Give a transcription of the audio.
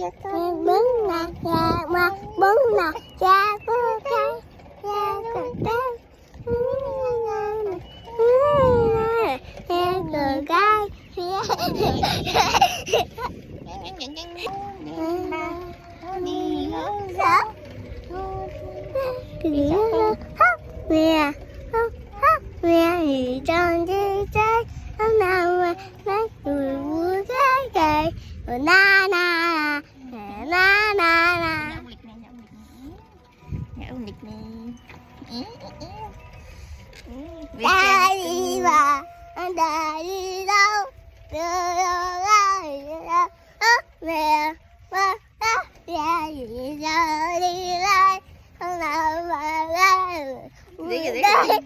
bún nè cha ma bún nè cha cô cái cha cô cái mẹ mẹ thì trong đi chơi hôm nào mà nói cười vui cái cây na na na na na ta đi mà ta đi đâu mẹ ba ta đi đây hôm nào mà ra đi đây